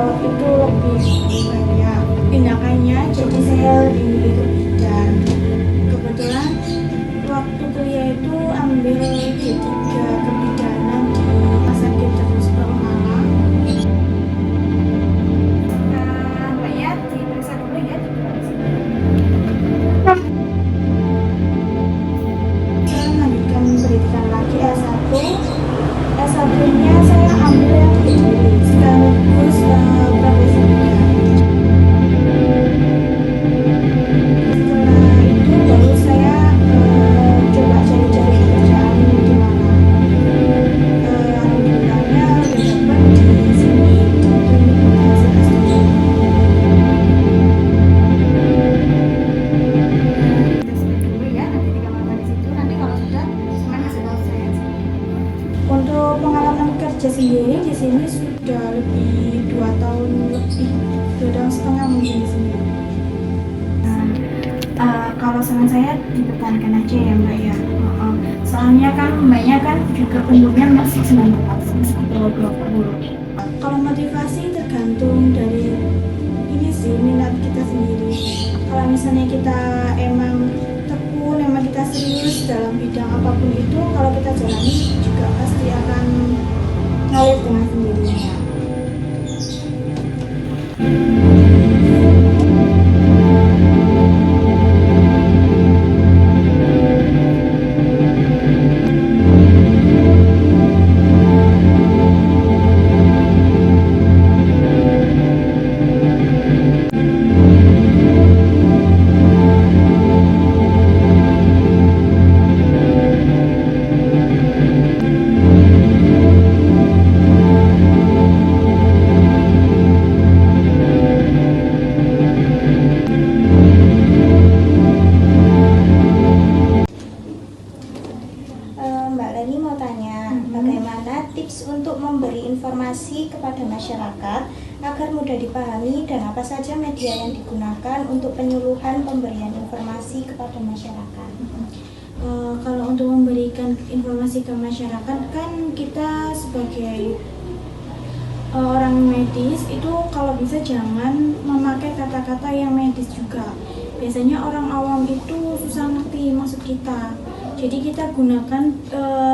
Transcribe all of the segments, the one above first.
kalau itu lebih banyak tindakannya, jadi saya lebih milih ke bidan. Kebetulan waktu kuliah itu ambil D3 kebidanan di Rumah Sakit Terus Malang. Mbak ya, diperiksa dulu ya di depan sini. Saya melanjutkan pendidikan lagi S1. S1-nya saya ambil yang di Kediri, sekaligus profesi bidan. Setelah itu baru saya coba cari-cari pekerjaan di mana. Alhamdulillahnya udah dapat di sini di klinik intensiv S7. Kita sudah dulu ya, nanti di kamar di situ. Nanti kalau sudah semuanya kasih tahu saya. Untuk pengalaman kerja sendiri di sini sudah lebih 2 tahun lebih, 2 tahun setengah mungkin di sini. Kalau saran saya dipertahankan aja ya Mbak ya. Soalnya kan Mbaknya kan juga umurnya masih 19, sekitar 20. Kalau motivasi tergantung dari ini sih, minat kita sendiri. Kalau misalnya kita emang tekun, emang kita serius dalam bidang apapun itu, kalau kita jalani juga pasti akan ngalir dengan sendirinya. Mbak Leni mau tanya, bagaimana tips untuk memberi informasi kepada masyarakat agar mudah dipahami dan apa saja media yang digunakan untuk penyuluhan pemberian informasi kepada masyarakat? Kalau untuk memberikan informasi ke masyarakat kan kita sebagai orang medis itu kalau bisa jangan memakai kata-kata yang medis juga. Biasanya orang awam itu susah ngerti maksud kita. Jadi kita gunakan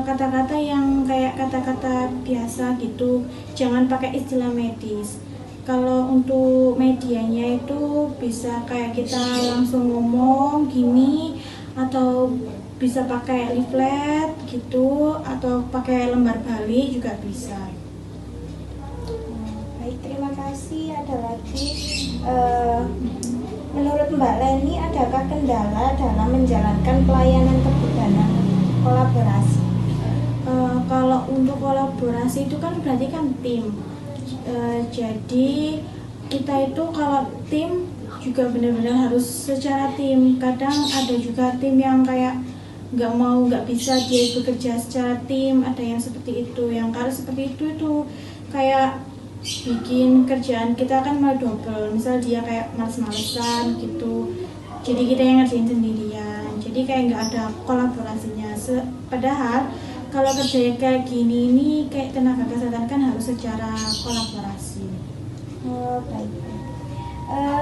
kata-kata yang kayak kata-kata biasa gitu. Jangan pakai istilah medis. Kalau untuk medianya itu bisa kayak kita langsung ngomong gini, atau bisa pakai leaflet gitu, atau pakai lembar balik juga bisa. Baik, terima kasih. Ada lagi, menurut Mbak Leni, adakah kendala dalam menjalankan pelayanan kebidanan kolaborasi? Kalau untuk kolaborasi itu kan berarti kan tim. Jadi kita itu kalau tim juga benar-benar harus secara tim. Kadang ada juga tim yang kayak nggak bisa dia bekerja secara tim. Ada yang seperti itu, yang kalau seperti itu kayak bikin kerjaan kita kan malah double. Misal dia kayak males-malesan gitu, jadi kita yang ngerjain sendirian, jadi kayak nggak ada kolaborasinya. Padahal kalau kerja kayak gini ini kayak tenaga kesehatan kan harus secara kolaborasi. Oh, baik.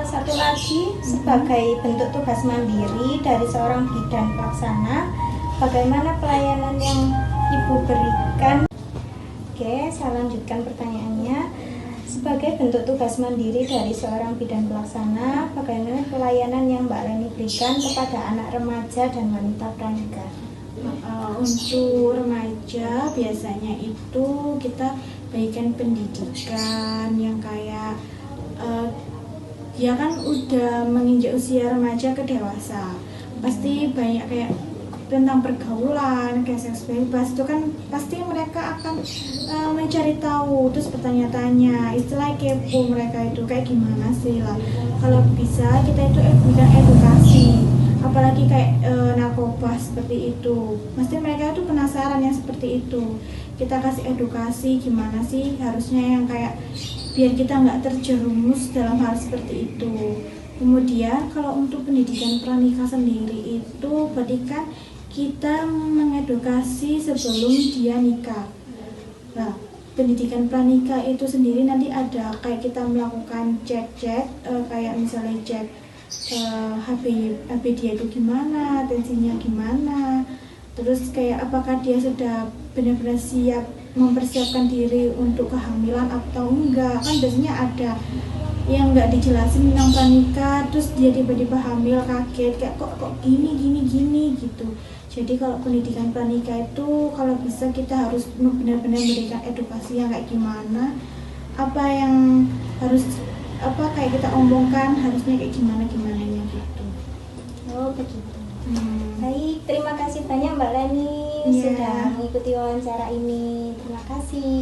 Satu lagi, sebagai bentuk tugas mandiri dari seorang bidan pelaksana, bagaimana pelayanan yang Ibu berikan? Oke, saya lanjutkan pertanyaannya. Sebagai bentuk tugas mandiri dari seorang bidan pelaksana, bagaimana pelayanan yang Mbak Leni berikan kepada anak remaja dan wanita pranikah? Untuk remaja biasanya itu kita berikan pendidikan yang kayak dia kan udah menginjak usia remaja ke dewasa, pasti banyak kayak tentang pergaulan, kayak seks bebas itu kan pasti mereka akan mencari tahu, terus bertanya-tanya, istilah kepo mereka itu kayak gimana sih lah. Kalau bisa kita itu berikan edukasi, apalagi kayak narkoba seperti itu, pasti mereka itu penasaran yang seperti itu. Kita kasih edukasi gimana sih harusnya yang kayak biar kita nggak terjerumus dalam hal seperti itu. Kemudian kalau untuk pendidikan pranikah sendiri itu berarti kan kita mengedukasi sebelum dia nikah. Nah, pendidikan pranikah itu sendiri nanti ada kayak kita melakukan cek-cek, kayak misalnya cek HB dia itu gimana, tensinya gimana, terus kayak apakah dia sudah benar-benar siap mempersiapkan diri untuk kehamilan atau enggak. Kan biasanya ada yang nggak dijelasin tentang pranikah, terus dia tiba-tiba hamil, kaget kayak kok gini gini gini gitu. Jadi kalau pendidikan pranikah itu kalau bisa kita harus benar-benar memberikan edukasi yang kayak gimana, apa yang harus kayak kita omongkan harusnya kayak gimana gimananya gitu. Oh begitu. Baik, terima kasih banyak Mbak Lani sudah mengikuti wawancara ini. Terima kasih.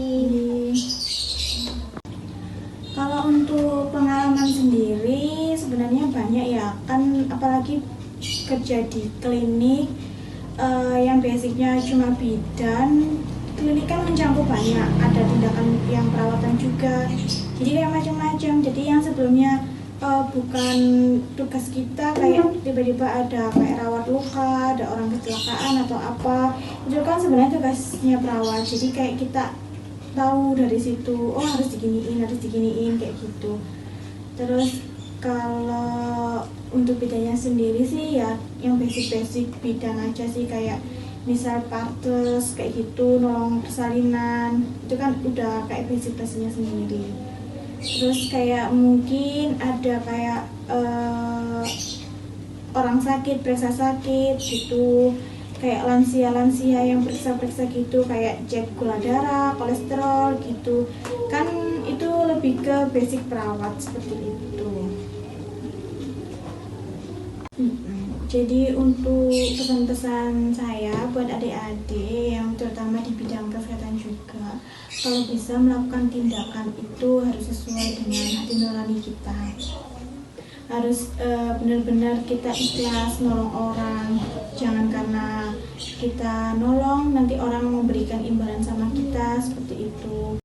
Kalau untuk pengalaman sendiri sebenarnya banyak ya, kan apalagi kerja di klinik yang basicnya cuma bidan. Klinik kan mencakup banyak, ada tindakan yang perawatan juga, jadi kayak macam-macam. Jadi yang sebelumnya bukan tugas kita, kayak tiba-tiba ada kayak rawat luka, ada orang kecelakaan atau apa, itu kan sebenarnya tugasnya perawat. Jadi kayak kita tahu dari situ, oh harus diginiin kayak gitu. Terus kalau untuk bidangnya sendiri sih ya yang basic bidang aja sih, kayak misal partes kayak gitu, nolong persalinan, itu kan udah kayak basicnya sendiri. Terus kayak mungkin ada kayak orang sakit, periksa sakit gitu, kayak lansia yang periksa gitu, kayak cek gula darah, kolesterol gitu kan, itu lebih ke basic perawat seperti itu. Jadi untuk pesan-pesan saya buat adik-adik yang terutama di bidang kesehatan juga, kalau bisa melakukan tindakan itu harus sesuai dengan hati nurani kita, harus benar-benar kita ikhlas nolong orang. Jangan karena kita nolong nanti orang memberikan imbalan sama kita seperti itu.